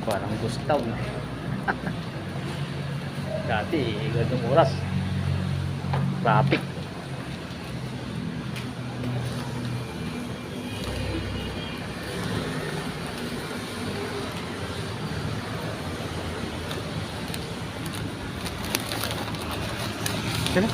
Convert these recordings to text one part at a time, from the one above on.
Parang gustaw na. Dati, ganitong oras. Traffic. Sino?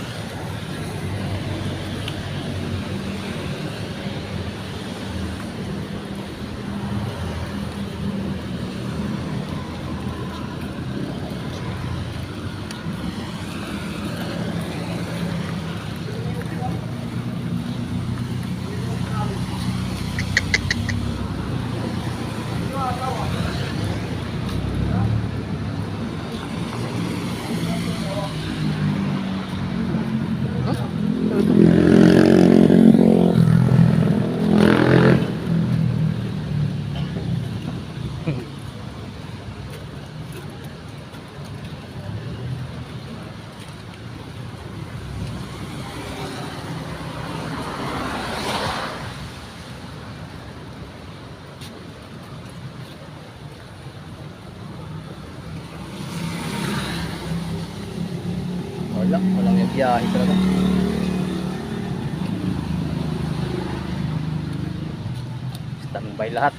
Walang biyahe talaga. Standby lahat.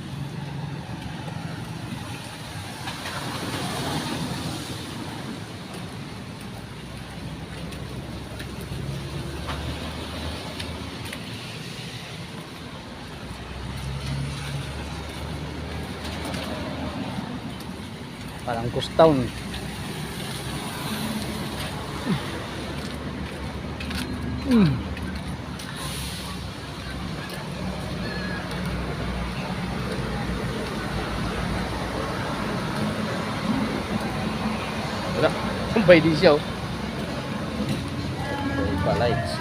Parang ghost town. Wala, tambay din siya oh. Lights.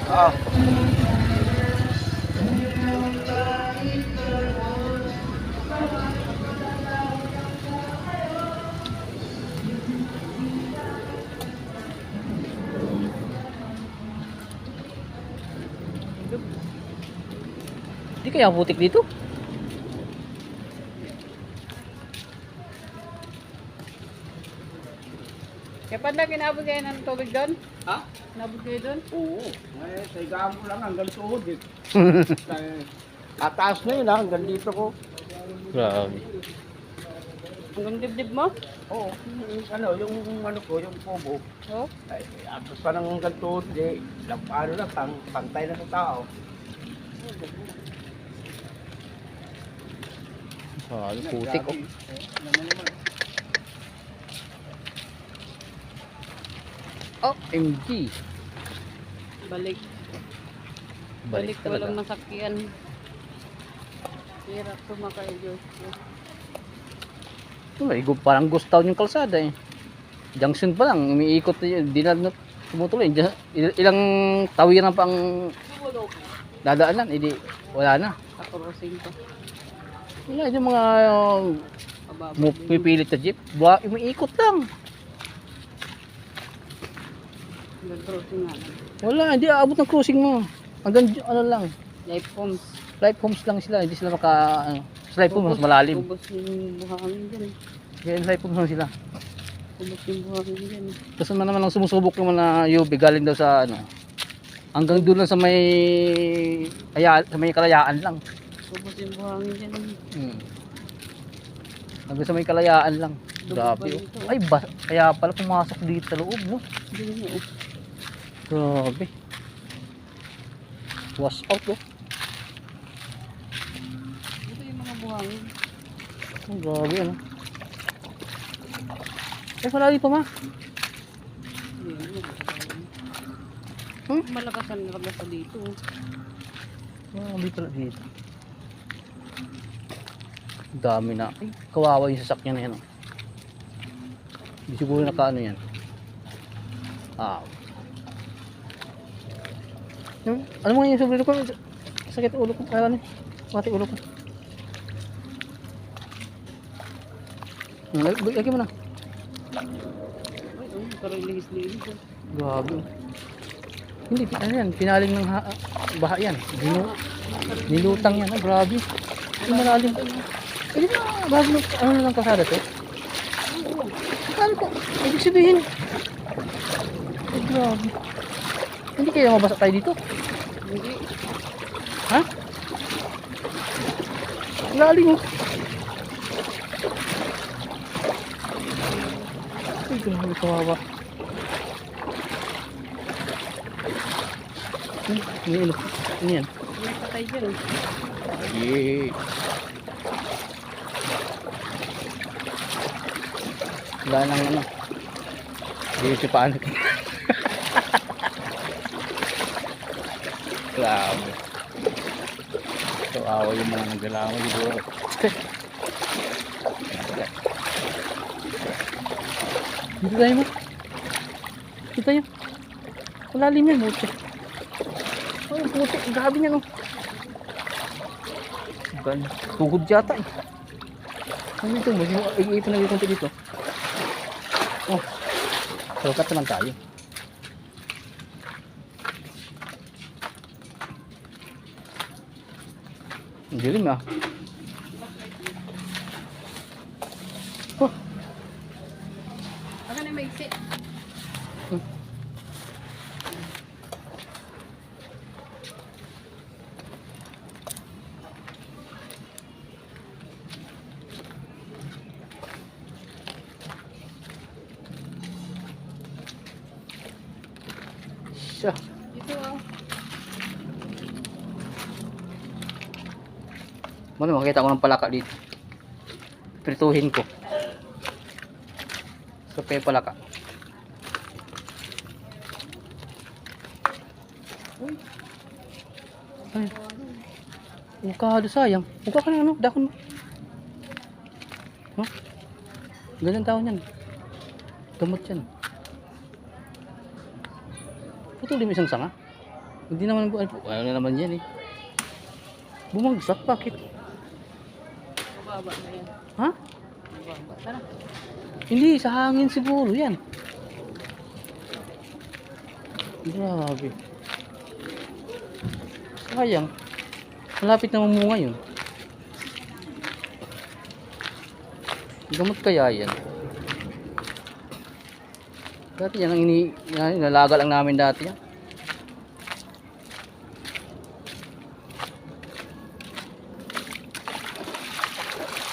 Ah. Di kaya putik dito? Kaya pa na kinabot kayo ng tubig doon? Ha? Kinabot kayo doon? Oo. Eh, sa higaan ko lang hanggang tuhod eh. Ataas na yun ha, hanggang dito ko. Grabe. Hanggang dibdib mo? Oo. Yung ano ko, yung kubo. Oo. Ay, atas pa ng hanggang tuhod eh. Ano na, pantay na sa tao. Grabe, putik oh. Oh, MG. Balik. Balik walang masakyan. Hirap tumakay Diyos. Parang ghost town yung kalsada eh. Junction pa lang, umiikot yun. Di na tumutuloy. Ilang tawiran pang dadaanan, edi wala na. Sa crossing pa. Wala yung mga pipilit na jeep. Umiikot lang. Hanggang crossing nga lang. Wala, hindi aabot ng cruising mo. Hanggang ano lang. Life homes. Life homes lang sila, hindi sila sa life homes mas malalim. Ubos yung buhangin dyan. Kaya life homes lang sila. Ubos yung buhangin dyan. Tapos naman ang sumusubok naman na UV galing daw sa ano. Hanggang doon lang sa may kalayaan lang. Ubos yung buhangin dyan. Hanggang sa may kalayaan lang. Grabe. Dito, Oh. Ay, kaya pala pumasok dito sa loob, no? Dito nga oh. Grabe. Wash out, oh. Dito yung mga buhangin. Oh, grabe, ano? Eh, wala dito, ma. Malakas ang labas sa dito. Oh, dito lang dito. Dami na. Ay, kawawa yung sasakyan na yan, oh. Hindi siguro nakaano yan. Ah. Ano mo yung sobrino ko? Sakit ulo ko. Kaya ano? Mati ulo ko. Lagi mo na. Ay, parang lihis-lihis. Grabe. Hindi, ano yan, pinaling ng baha yan. Nilutang yan, grabe. Hindi malalim. Hindi na, bago ano na lang kasada to? Ano ko? Ibig sabihin. Ay, grabe. Hindi kaya mabasa tayo dito? Hindi. Ha? Lalim mo. Ay, grabe, kawawa. Ano yan? May patay dyan. Yeah. Wala nang ano. Hindi siya paano. Grabe. So, awa yung mga naglalamay siguro. Dito tayo mo. Dito tayo. Malalim yan, buti. Oh, buti. Grabe niya, no. Tugod yata eh. Ano ito mo? Ipon na yung konti dito. Oh. Shortcut naman tayo. Ang dilim ah. Oh. Baka na may isi. Siya. Dito ah. Ano, makita ko ng palaka dito. Prituhin ko. So, kaya palaka. Ay. Ukado, sayang. Uka ka na, ano? Dakon mo. Huh? Ganyan tao niyan. Gamot yan. Putulin mo isang sanga. Hindi naman, ano naman yan eh. Bumagsak, bakit? Mababa na yan. Ha? Mababa. Tara. Hindi, sa hangin siguro yan. Grabe. Sayang. Malapit na mamunga yun. Gamot kaya yan. Dati yan ang inalaga lang namin dati yan.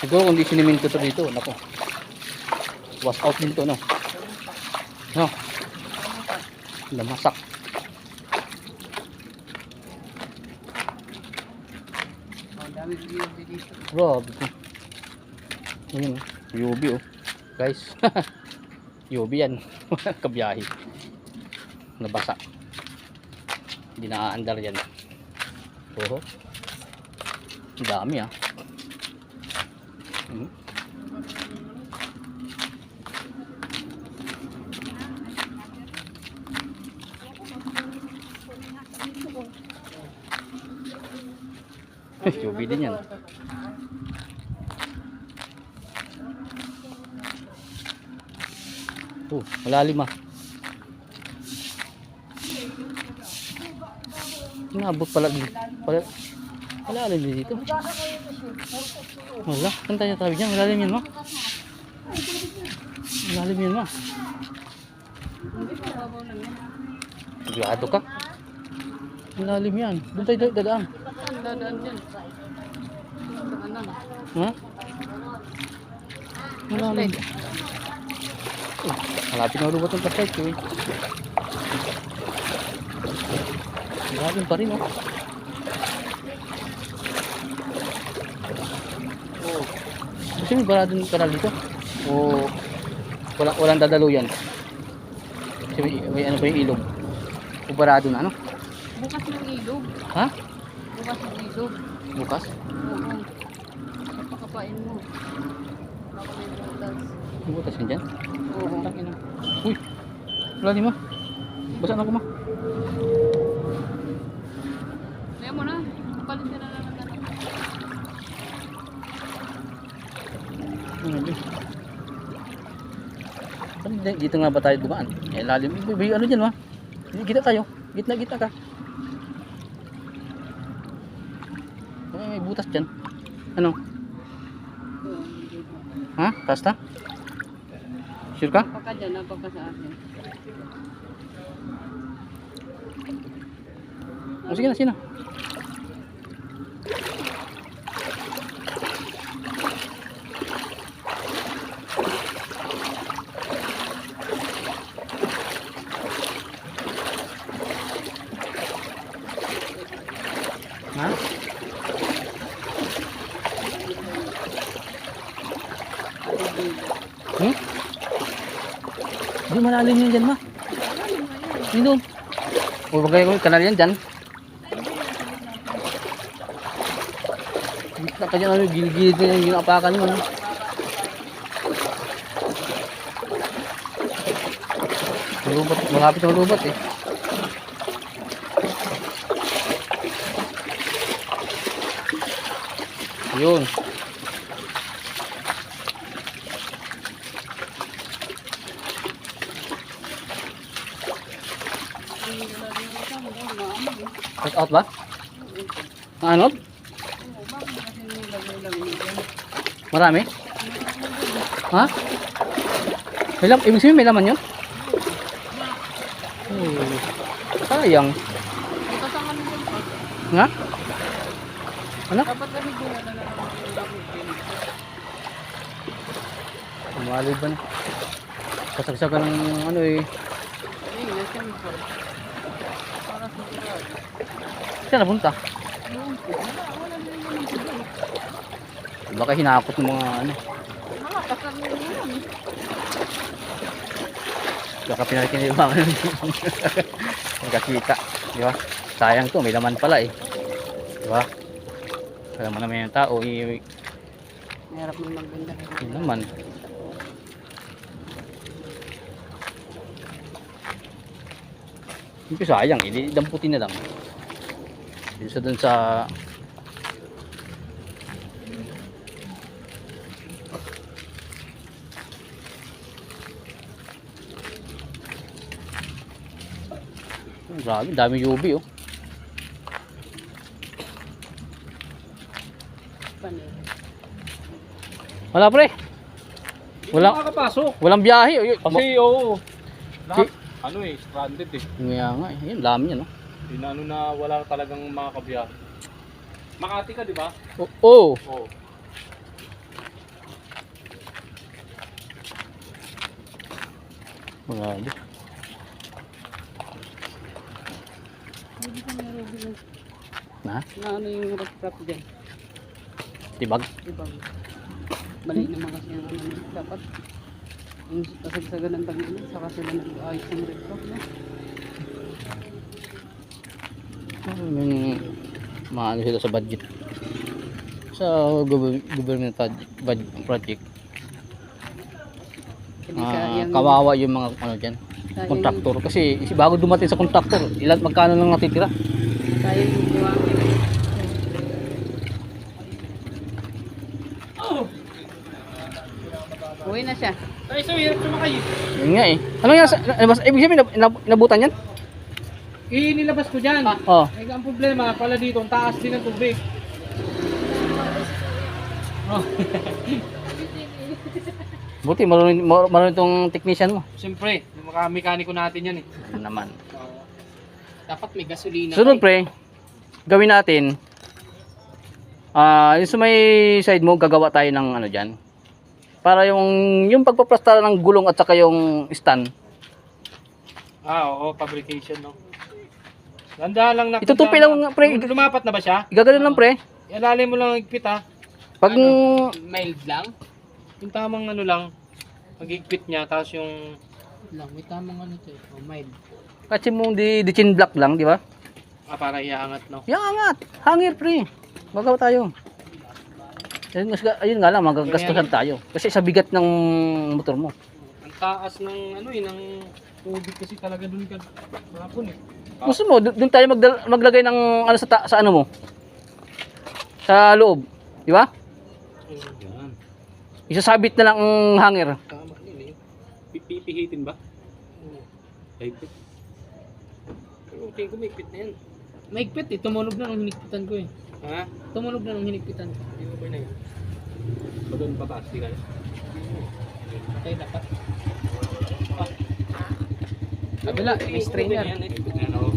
Siguro kung di siniminto to dito, nako. Wash out din to, no? No? Lamasak. Oh, dami dito. Grabe to. Ayun, Yubi oh. Guys. Yubi yan. Kabiyahe. Nabasa. Hindi naaandar yan. Oo. Ang dami ah. Hmm. Yubi din yan. Oh, malalim ah. Inabot pala din. Malalim din dito. Wala, kan tayo tabi dyan. Malalim yan, ma. Malalim yan, ma. Sigurado ka? Malalim yan. Doon tayo dadaan. Dadaan dyan. Dadaan. Ha? Malalim. Oh, malapit na lubot ng flashlight ko eh. Malalim pa rin, oh. Gusto mo barado ng kanal dito? O walang dadalo yan? Kasi may ano pa yung ilog? O barado na ano? Bukas ng ilog. Ha? Bukas ng ilog. Bukas? Oo. Napakapain mo. Baka may butas. May butas yan dyan? Oo. Tangina. Uy! Wala di ma. Basa na ako ma. Kaya mo na. Kapalit ka na lang ng ano. Ano din? Dito nga ba tayo dumaan? Eh lalim. Ano dyan ma? Hindi kita tayo. Gitna-gitna ka. May butas dyan. Ano? Ha? Taas na? Sure ka? Napaka dyan, napaka sa akin. O sige na, sige na. Ha? Hmm? Di malalim yan dyan, ma. Sino? O bagay ko, kanal yan dyan. Gitna ka dyan, ano, gilid-gilid na yung apakan mo. Ano? Malubat, malapit na malubat eh. Yun. Check out ba? Ano? Marami? Ha? May lam ibig sabihin may laman yun? Sayang. Ikasangan mo yun. Nga? Ano? Dapat kami gula na lang ang Umali ba na? Kasagsagan ng ano eh. ayun, nasa mo pa. Para sa sila. Saan napunta? Wala na yung mga Baka hinakot ng mga ano. kasar mo yun. Baka pinakinibangan ng nagkakita. Di ba? Sayang to, may laman pala eh. Di ba? Alam mo naman yung tao, Mahirap mo magbenda. yung laman. Hindi sayang, damputin na lang. Dito dun sa grabe, dami UV oh. Wala pre. Walang Makakapasok. walang biyahe. Kasi oo. Lahat, ano eh, stranded eh. Nga nga, yun dami yan oh. Ano na wala talagang makakabiyahe. Makati ka, di ba? Oo. Oo. Grabe. Hindi ka meron din. Na? Na ano yung rap dyan. Tibag. Diba? Mali naman kasi ang ano. Dapat yung kasagsagan ng Panginoon saka sila nag-ayos ng red rock na. Yung maano sila sa budget. Sa government project. Hindi sayang. Kawawa yung mga ano dyan, sayang kontraktor. Kasi bago dumating sa kontraktor, ilan magkano lang natitira? Sayang yung buwangin. Uwi na siya. Ay, so hirap sumakay. Yun nga eh. Ano yan? Ibig sabihin, nabutan yan? Nilabas ko dyan. Oo. Eh, ang problema, pala dito, ang taas din ng tubig. Oh. Buti, marunong itong technician mo. Siyempre, yung mga mekaniko natin yan eh. Ano naman. Dapat may gasolina. Sunod pre, gawin natin, yung sa may side mo, gagawa tayo ng ano dyan. Para yung pagpaplastara ng gulong at saka yung stand. Oo, fabrication, no. Ganda lang na. Itutupi lang pre, Lumapat na ba siya? igaganon lang pre. Ilalim mo lang higpit ha. Pag Mild lang? Yung tamang ano lang, mag-higpit niya, tapos yung... Lang, may tamang ano ito. Oh, mild. kasi mo di chin block lang, di ba? para iangat, no? Yung angat, hangir pre. Magawa tayo. Ayun nga lang, magagastusan tayo. Kasi sa bigat ng motor mo. Ang taas ng ano eh, ng tubig kasi talaga dun ka hapon eh. Gusto mo, doon tayo maglagay ng ano sa ano mo? Sa loob, di ba? Yan. Isasabit na lang ang hanger. Tama nila eh. Pipihitin ba? Higpit. tingin ko maigpit na yan. Maigpit eh, tumunog na nung hinigpitan ko eh. Ha? Tumunog na nung hinigpitan ko. Hindi mo ba na yan? Pa doon pataas, di kaya. Okay, dapat. Kabila, may strainer. Maigpit na yan ako.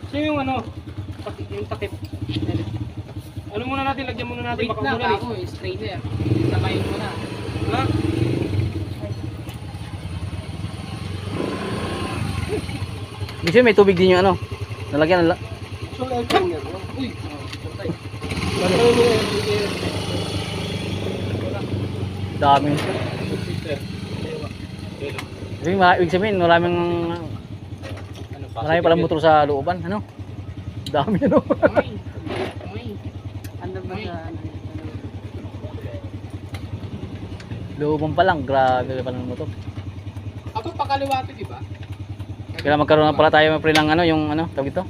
So yung ano, yung takip. Ano muna natin, lagyan muna natin. Wait Baka lang, muna ako eh, strainer. Samayin mo na. Ha? Kasi may tubig din yung ano. Nalagyan na So, lagyan yan. Uy! Patay. Patay mo yan. dami. Ibig sabihin, maraming marami palang motor sa looban. Ano? Dami ano. Ano ba sa ano? Looban pa lang, grabe pa ng motor. Ako pakaliwati, di ba? Kaya magkaroon na pala tayo pre ng ano, yung ano, tawag ito?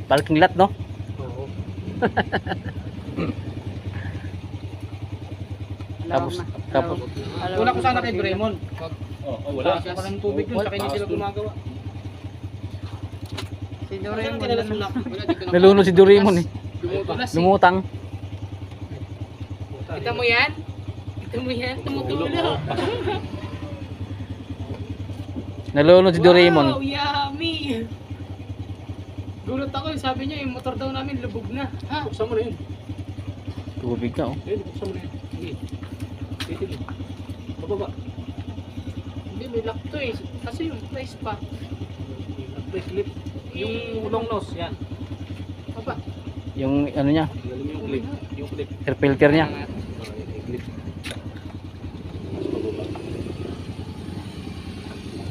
Parking lot, no? Oo. Tapos, wala ko sana kay Bremon. Wala. Kasi parang tubig dun, sa kanya sila gumagawa. Si Doraemon Saan kanila na sulak? Nalunod si Doraemon eh. Dumudulas eh. Lumutang. Kita mo yan? Kita mo yan? Tumutulo. Nalunod si Doraemon. Wow, yummy! Gulat ako, sabi niya yung motor daw namin lubog na. Ha? Buksan mo na yun. Tubig ka, oh. Ayun, buksan mo na yun. Sige. Titin mo. Bababa. Hindi, may lock to eh. Kasi yung price pa. Please slip. Yung long nose, yan. Papa. Yung ano niya, Galing mo yung clip. Yung clip. air filter niya. Yung clip.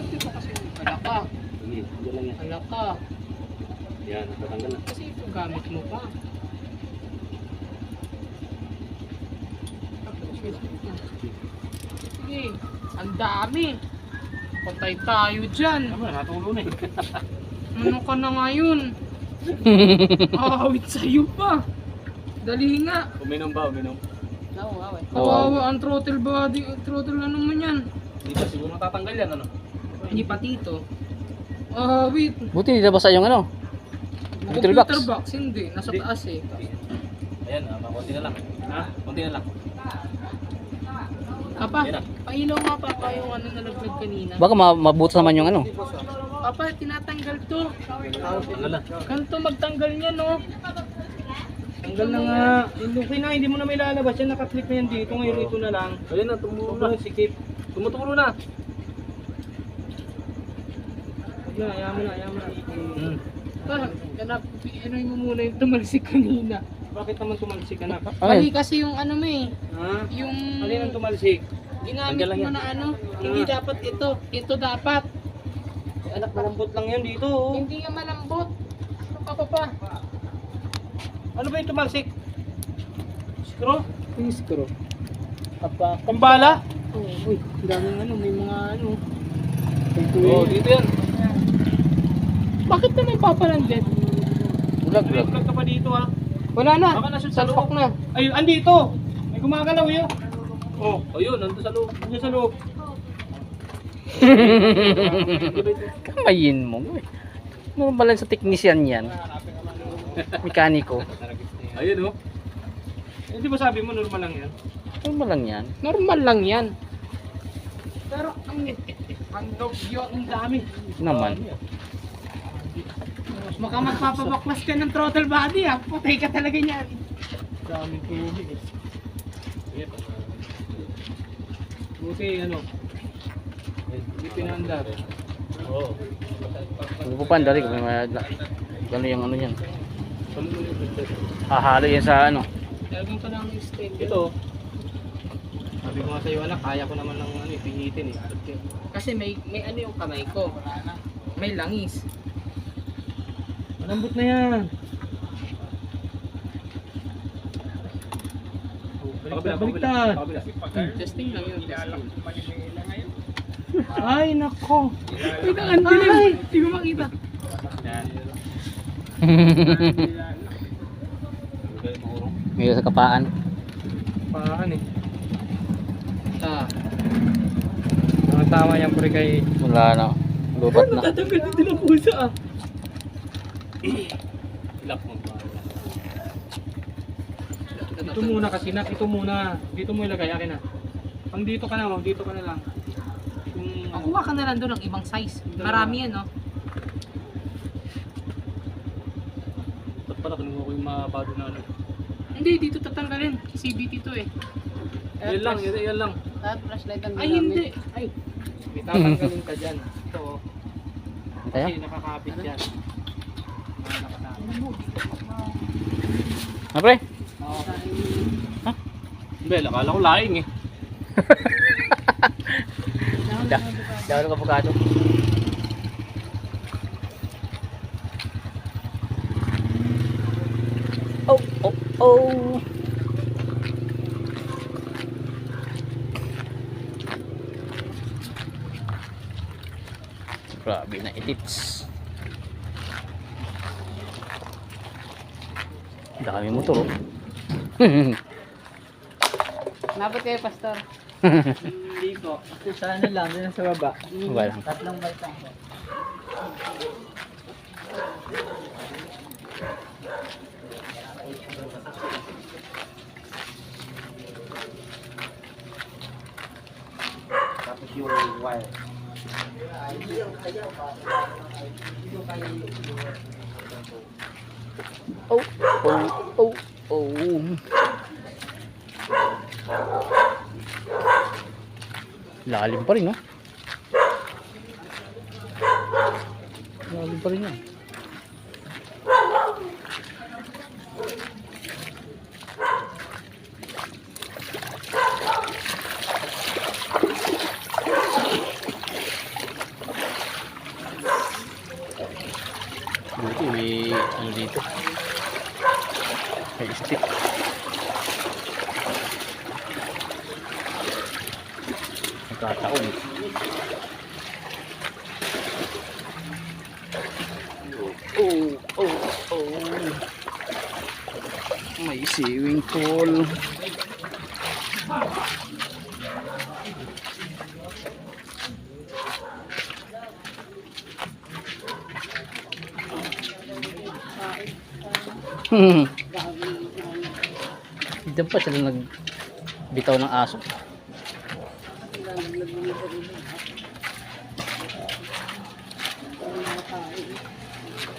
Ito pa kasi alaka. Sige, dyan lang yan. Alaka. Yan, natatanggal na. Kasi ito gamit mo pa. Sige, ang dami. Patay tayo dyan. Tama, natulo na eh. Ano ka na ngayon? Awit sa'yo pa. Dali nga. Uminom ba, uminom? Kawawa ang throttle body. Throttle ano mo yan? Dito, siguro matatanggal yan, ano? Hindi pa dito. Awit. Buti hindi nabasa yung ano. Computer box. Computer box. Hindi. Nasa Hindi. taas eh. Ayan, konti na lang. Ha? Konti na lang. Papa, Yan na. pailaw nga papa yung ano nalaglag kanina. Baka mabutas naman yung ano. Papa, tinatanggal to. Tanggal na. Ganito magtanggal niya no. Tanggal na nga. Okay na, hindi mo na may lalabas yan. Naka-clip na yan dito. Ngayon ito na lang. Ayun na, tumulo na. Sikip. Tumutulo na. Huwag na, ayaw mo na, ayaw mo na. Parang, ganap, ano mo muna yung tumalsik kanina. Bakit naman tumalsik ka na? Mali kasi yung ano mo eh. Ha? Yung Alin ang tumalsik? ginamit Tanggal lang mo yan. na ano. Hindi dapat ito. Ito dapat. Eh, anak, malambot lang yan dito. Oh. Hindi nga malambot. Ano ka papa? Ano ba yung tumalsik? Screw? Yung screw. Pambala? Oh, uy, daming ano, may mga ano. Oo, dito yan. Bakit naman papalandet? Bulag, May bulag. vlog ka pa dito ha. Wala na. Baka nasa sa Salpak loob. na. Ay, andito. May gumagalaw yun. Oh, ayun, nandun sa loob. Nandun sa loob. Kamayin mo. Normal lang sa technician yan. Mekaniko. Ayun oh. Eh, di ba sabi mo normal lang yan? Normal lang yan. Normal lang yan. Pero ang dog yun, ang dami. Naman. Baka magpapabaklas ka ng throttle body ah. Putay ka talaga niyan. Daming tubig eh. Buti ano? Hindi pinandar. Oo. Pupupan dari kung may gano'n yung ano yan. Hahalo yan sa ano. Lagyan ko lang yung stain. Ito. Sabi ko nga sa'yo anak, kaya ko naman ng ano, pinitin eh. Kasi may ano yung kamay ko. May langis. Malambot na yan. Baliktad. Testing lang yun. Testing. Ay, nako. Wait, ang dilim. Hindi ko makita. May sa kapaan. Paan eh. Ah. Ang tama yan pre kay... Wala na. Lupat na. Tatanggal dito ng pusa ah. Lock mo pa. Ito muna kasi nak, ito muna. Dito mo ilagay, akin na. Pang dito ka na, ma'am. Dito ka na lang. Yung... Ang kuha ka na lang doon ng ibang size. Marami yan, no? Ba't pala kinuha ko yung mabado na ano? Hindi, dito tatanggalin. CBT to eh. Yan lang, yan lang. Lahat flashlight ang Ay, hindi. Ay, may tatanggalin ka dyan. Ito oh. Kaya? Kasi nakakapit dyan. Ah, pre? Oo. Ha? Hindi, akala ko laing eh. Dahil ng avocado. Oh, oh, oh. Grabe na edits. Dami motor. Nabot kayo, Pastor. Hindi ko. Sana lang, doon sa baba. Wala lang. Tatlong bike lang. Tapos yung wire. Oh, oh, oh, oh. Lalim pa rin, no? Lalim pa rin yan. Dito, may ano dito. May stick. Nagkataon. Oh, oh, oh. May swimming pool. Diyan pa sila nagbitaw ng aso.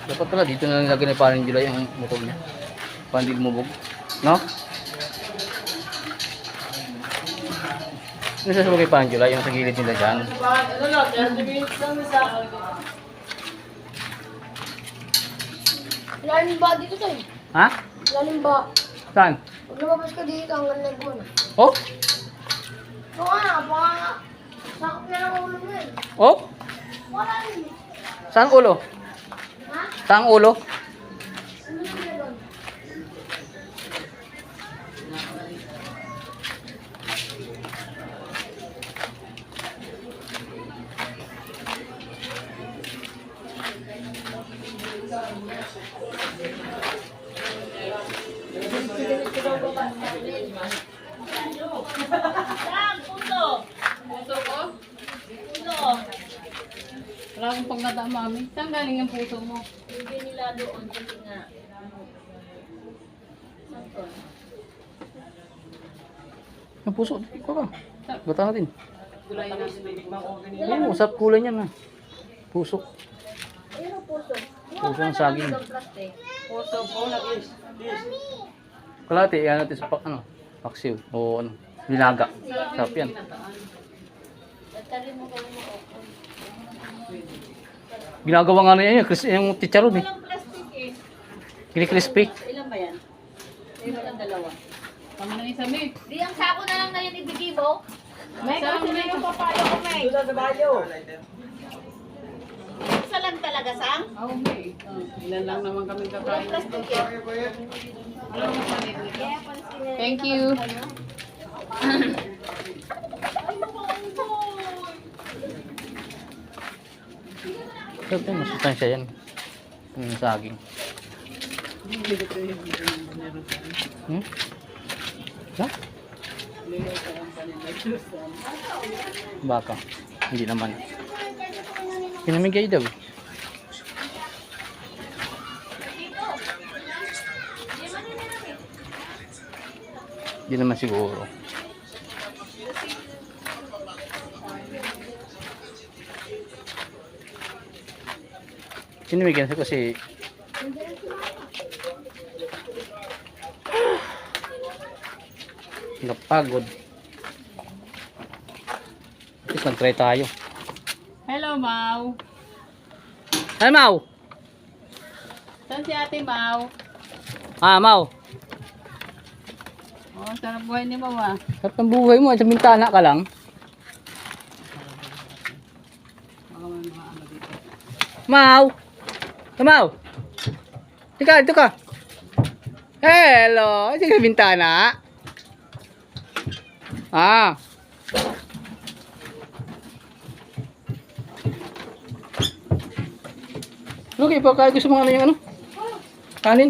Dapat pala dito na nilagay ni Paring July ang motor niya. Para hindi lumubog. No? Ano sa kay Paring July yung sa gilid nila dyan? Lalim ba dito tayo? Ha? Lalim ba? Saan? Pag lumabas ka dito, ang leg mo na. Oh? Oo nga, baka sakot na ng ulo mo yun. Oh? Wala rin. Saan ulo? Ha? Saan ulo? Ano na nila doon? Puso ko? Puso. Wala akong pagkata, mami. Saan galing yung puso mo? Hindi nila doon kasi nga. Ang puso. Ikaw ka. Gata natin. Gulay natin. Oo, sarap kulay niyan na. Puso. Ayun ang puso. Puso ng saging. Plastic. Puso ko, nag-is. Kalate, yan natin sa ano, paksiw. O ano, nilaga. Sarap yan. Tali mo kung mo ako. Ginagawa nga na yan, yung chicharon eh. Walang plastic eh. Kini-crispy. Ilan ba yan? Ayun walang dalawa. Kami ng isa, Mick. Di ang sako na lang na yan ibigay mo. May kasi may yung papaya ko, May. Isa lang talaga, Sang? Oh, May. Ilan lang naman kami Walang kakain. plastic eh. Alam mo pa nito. Kaya pansin na. Thank you. Sarap yan, masustansya yan. Yung saging. Hmm? Ha? Baka. Hindi naman. Pinamigay daw. Hindi naman siguro. Pinamigyan siya kasi napagod. At least nag-try tayo. Hello, Mau. Ay, Mau! Saan si Ate Mau? Ah, Mau! Oh, sarap buhay ni Mau ah. Sarap ng buhay mo. Sa bintana ka lang. Baka may mga ano dito. Mau! Hey, Mau! Dito ka! Hello! Sige sa bintana. Ah! Okay, pa kaya gusto mo ano yung ano? Kanin?